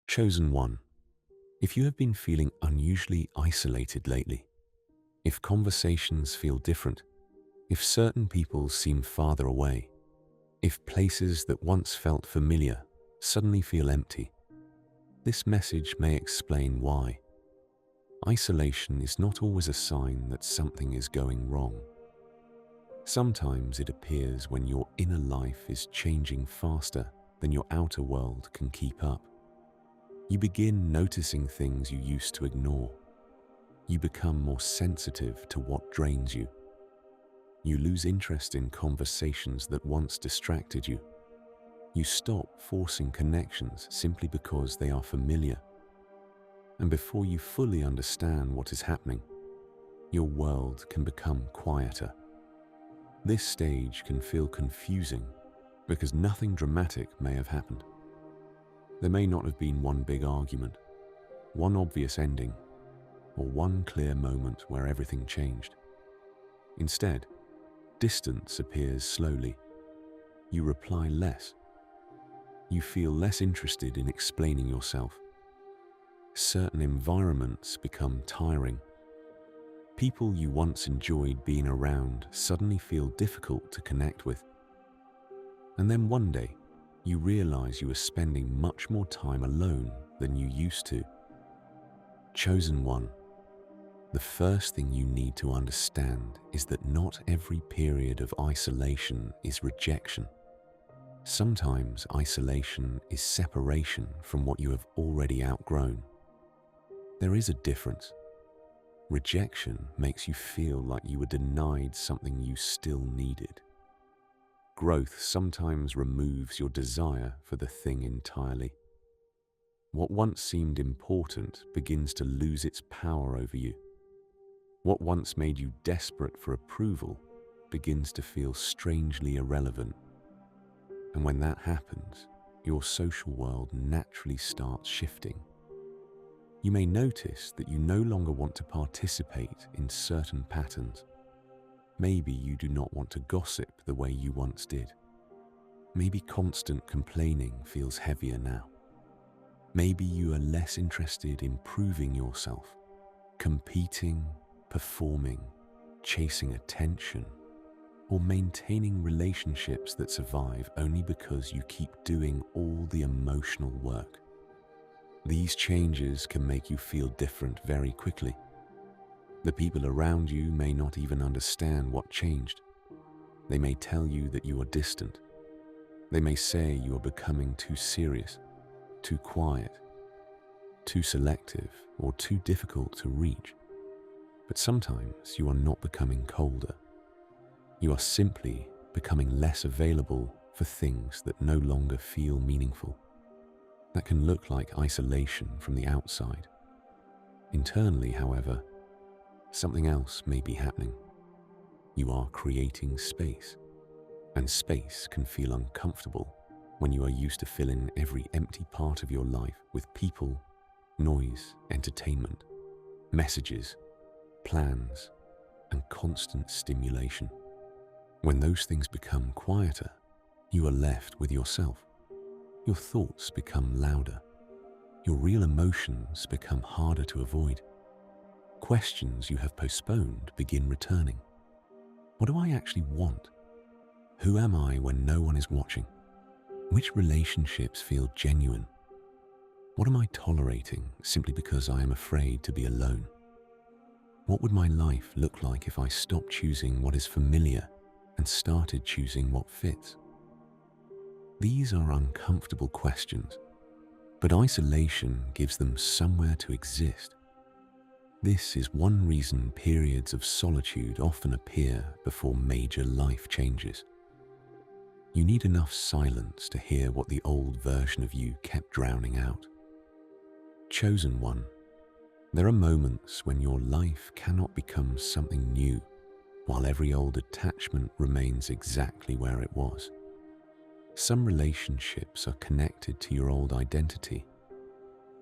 Chosen one, if you have been feeling unusually isolated lately, if conversations feel different, if certain people seem farther away, if places that once felt familiar suddenly feel empty, this message may explain why. Isolation is not always a sign that something is going wrong. Sometimes it appears when your inner life is changing faster than your outer world can keep up. You begin noticing things you used to ignore. You become more sensitive to what drains you. You lose interest in conversations that once distracted you. You stop forcing connections simply because they are familiar. And before you fully understand what is happening, your world can become quieter. This stage can feel confusing because nothing dramatic may have happened. There may not have been one big argument, one obvious ending, or one clear moment where everything changed. Instead, distance appears slowly. You reply less. You feel less interested in explaining yourself. Certain environments become tiring. People you once enjoyed being around suddenly feel difficult to connect with. And then one day, you realize you are spending much more time alone than you used to. Chosen one, the first thing you need to understand is that not every period of isolation is rejection. Sometimes isolation is separation from what you have already outgrown. There is a difference. Rejection makes you feel like you were denied something you still needed. Growth sometimes removes your desire for the thing entirely. What once seemed important begins to lose its power over you. What once made you desperate for approval begins to feel strangely irrelevant. And when that happens, your social world naturally starts shifting. You may notice that you no longer want to participate in certain patterns. Maybe you do not want to gossip the way you once did. Maybe constant complaining feels heavier now. Maybe you are less interested in proving yourself, competing, performing, chasing attention, or maintaining relationships that survive only because you keep doing all the emotional work. These changes can make you feel different very quickly. The people around you may not even understand what changed. They may tell you that you are distant. They may say you are becoming too serious, too quiet, too selective, or too difficult to reach. But sometimes you are not becoming colder. You are simply becoming less available for things that no longer feel meaningful. That can look like isolation from the outside. Internally, however, something else may be happening. You are creating space, and space can feel uncomfortable when you are used to filling every empty part of your life with people, noise, entertainment, messages, plans, and constant stimulation. When those things become quieter, you are left with yourself. Your thoughts become louder. Your real emotions become harder to avoid. Questions you have postponed begin returning. What do I actually want? Who am I when no one is watching? Which relationships feel genuine? What am I tolerating simply because I am afraid to be alone? What would my life look like if I stopped choosing what is familiar and started choosing what fits? These are uncomfortable questions, but isolation gives them somewhere to exist. This is one reason periods of solitude often appear before major life changes. You need enough silence to hear what the old version of you kept drowning out. Chosen one, there are moments when your life cannot become something new, while every old attachment remains exactly where it was. Some relationships are connected to your old identity.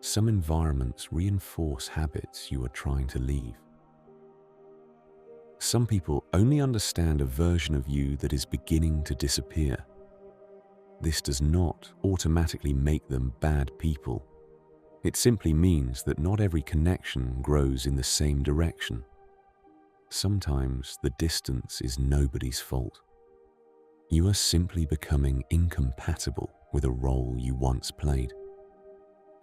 Some environments reinforce habits you are trying to leave. Some people only understand a version of you that is beginning to disappear. This does not automatically make them bad people. It simply means that not every connection grows in the same direction. Sometimes the distance is nobody's fault. You are simply becoming incompatible with a role you once played.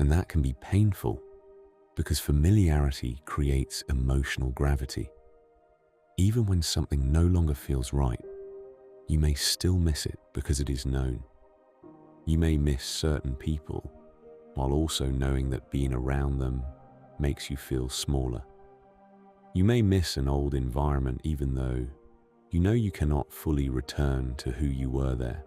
And that can be painful because familiarity creates emotional gravity. Even when something no longer feels right, you may still miss it because it is known. You may miss certain people while also knowing that being around them makes you feel smaller. You may miss an old environment even though you know you cannot fully return to who you were there.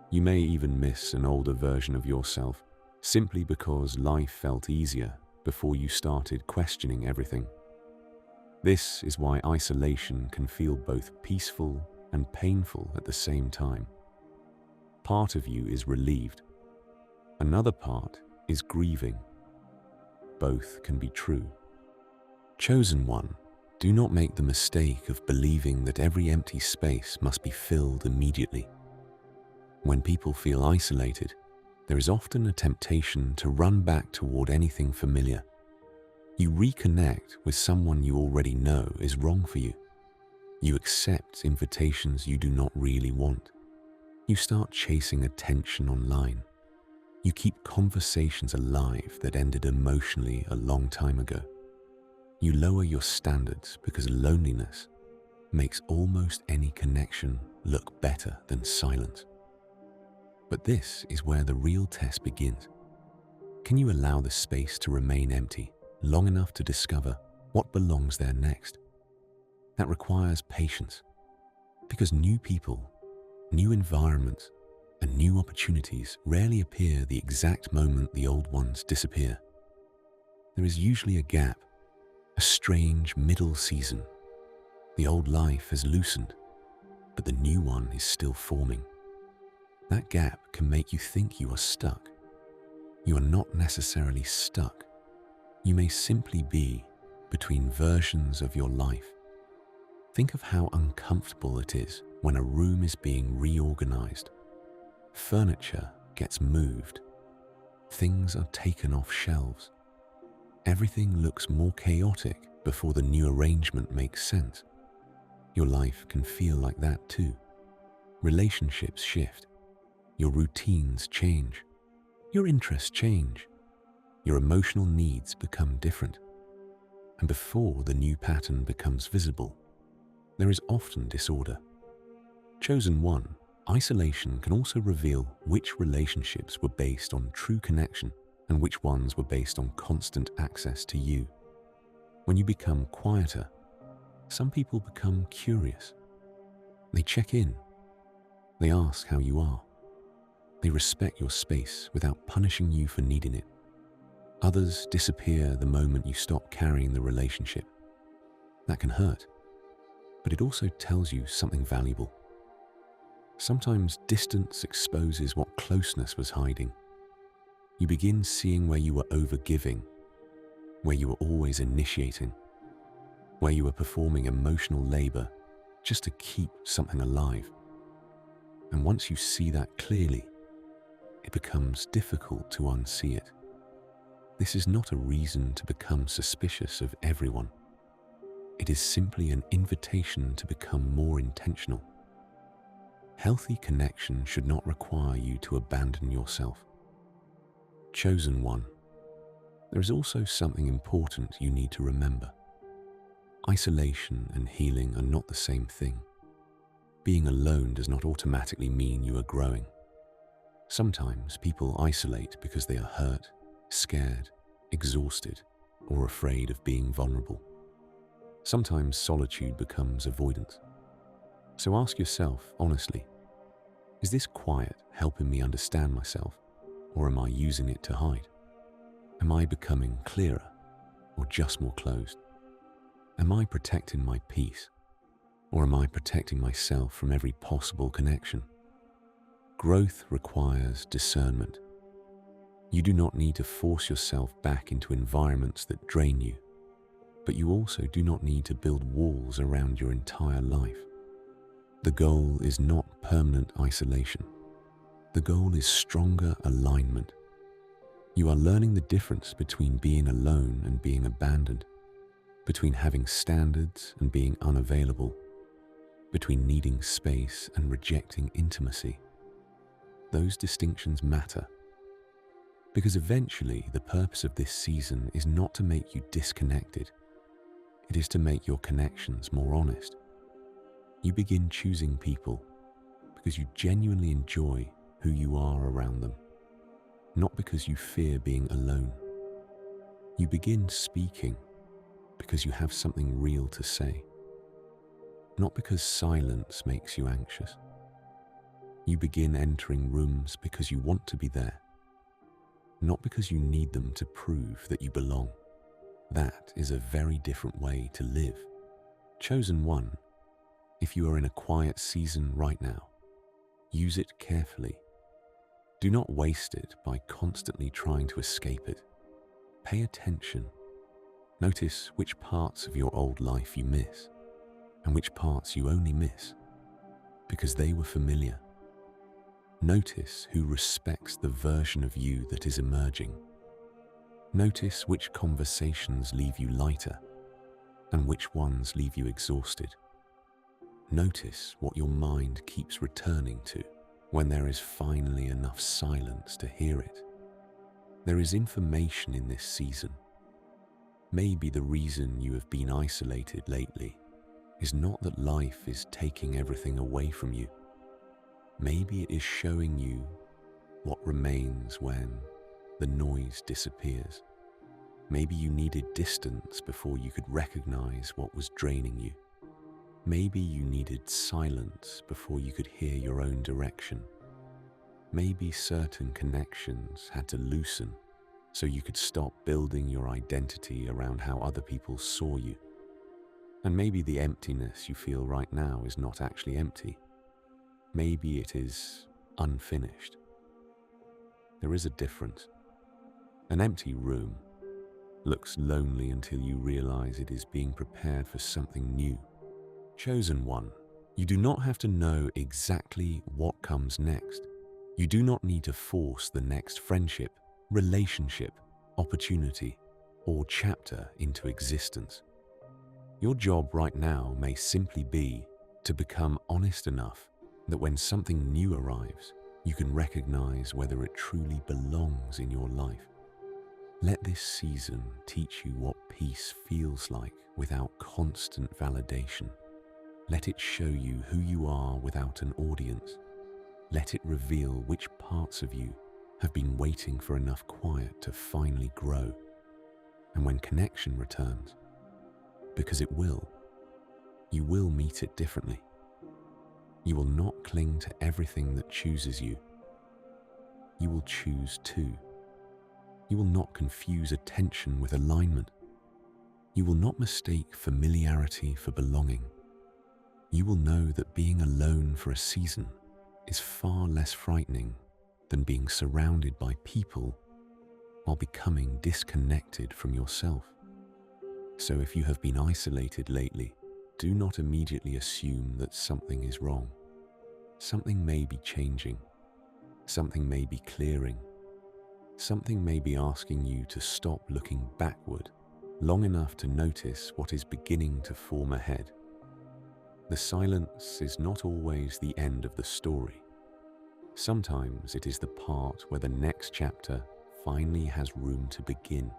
You may even miss an older version of yourself simply because life felt easier before you started questioning everything. This is why isolation can feel both peaceful and painful at the same time. Part of you is relieved. Another part is grieving. Both can be true. Chosen one, do not make the mistake of believing that every empty space must be filled immediately. When people feel isolated, there is often a temptation to run back toward anything familiar. You reconnect with someone you already know is wrong for you. You accept invitations you do not really want. You start chasing attention online. You keep conversations alive that ended emotionally a long time ago. You lower your standards because loneliness makes almost any connection look better than silence. But this is where the real test begins. Can you allow the space to remain empty long enough to discover what belongs there next? That requires patience, because new people, new environments, and new opportunities rarely appear the exact moment the old ones disappear. There is usually a gap, a strange middle season. The old life has loosened, but the new one is still forming. That gap can make you think you are stuck. You are not necessarily stuck. You may simply be between versions of your life. Think of how uncomfortable it is when a room is being reorganized. Furniture gets moved. Things are taken off shelves. Everything looks more chaotic before the new arrangement makes sense. Your life can feel like that too. Relationships shift. Your routines change. Your interests change. Your emotional needs become different. And before the new pattern becomes visible, there is often disorder. Chosen one, isolation can also reveal which relationships were based on true connection and which ones were based on constant access to you. When you become quieter, some people become curious. They check in. They ask how you are. They respect your space without punishing you for needing it. Others disappear the moment you stop carrying the relationship. That can hurt, but it also tells you something valuable. Sometimes distance exposes what closeness was hiding. You begin seeing where you were overgiving, where you were always initiating, where you were performing emotional labor just to keep something alive. And once you see that clearly, it becomes difficult to unsee it. This is not a reason to become suspicious of everyone. It is simply an invitation to become more intentional. Healthy connection should not require you to abandon yourself. Chosen one, there is also something important you need to remember. Isolation and healing are not the same thing. Being alone does not automatically mean you are growing. Sometimes people isolate because they are hurt, scared, exhausted, or afraid of being vulnerable. Sometimes solitude becomes avoidance. So ask yourself honestly, is this quiet helping me understand myself, or am I using it to hide? Am I becoming clearer, or just more closed? Am I protecting my peace, or am I protecting myself from every possible connection? Growth requires discernment. You do not need to force yourself back into environments that drain you, but you also do not need to build walls around your entire life. The goal is not permanent isolation. The goal is stronger alignment. You are learning the difference between being alone and being abandoned, between having standards and being unavailable, between needing space and rejecting intimacy. Those distinctions matter, because eventually the purpose of this season is not to make you disconnected. It is to make your connections more honest. You begin choosing people because you genuinely enjoy who you are around them, not because you fear being alone. You begin speaking because you have something real to say, not because silence makes you anxious. You begin entering rooms because you want to be there, not because you need them to prove that you belong. That is a very different way to live. Chosen one, if you are in a quiet season right now, use it carefully. Do not waste it by constantly trying to escape it. Pay attention. Notice which parts of your old life you miss and which parts you only miss because they were familiar. Notice who respects the version of you that is emerging. Notice which conversations leave you lighter and which ones leave you exhausted. Notice what your mind keeps returning to when there is finally enough silence to hear it. There is information in this season. Maybe the reason you have been isolated lately is not that life is taking everything away from you. Maybe it is showing you what remains when the noise disappears. Maybe you needed distance before you could recognize what was draining you. Maybe you needed silence before you could hear your own direction. Maybe certain connections had to loosen so you could stop building your identity around how other people saw you. And maybe the emptiness you feel right now is not actually empty. Maybe it is unfinished. There is a difference. An empty room looks lonely until you realize it is being prepared for something new. Chosen one, you do not have to know exactly what comes next. You do not need to force the next friendship, relationship, opportunity, or chapter into existence. Your job right now may simply be to become honest enough that when something new arrives, you can recognize whether it truly belongs in your life. Let this season teach you what peace feels like without constant validation. Let it show you who you are without an audience. Let it reveal which parts of you have been waiting for enough quiet to finally grow. And when connection returns, because it will, you will meet it differently. You will not cling to everything that chooses you. You will choose too. You will not confuse attention with alignment. You will not mistake familiarity for belonging. You will know that being alone for a season is far less frightening than being surrounded by people while becoming disconnected from yourself. So if you have been isolated lately, do not immediately assume that something is wrong. Something may be changing. Something may be clearing. Something may be asking you to stop looking backward long enough to notice what is beginning to form ahead. The silence is not always the end of the story. Sometimes it is the part where the next chapter finally has room to begin.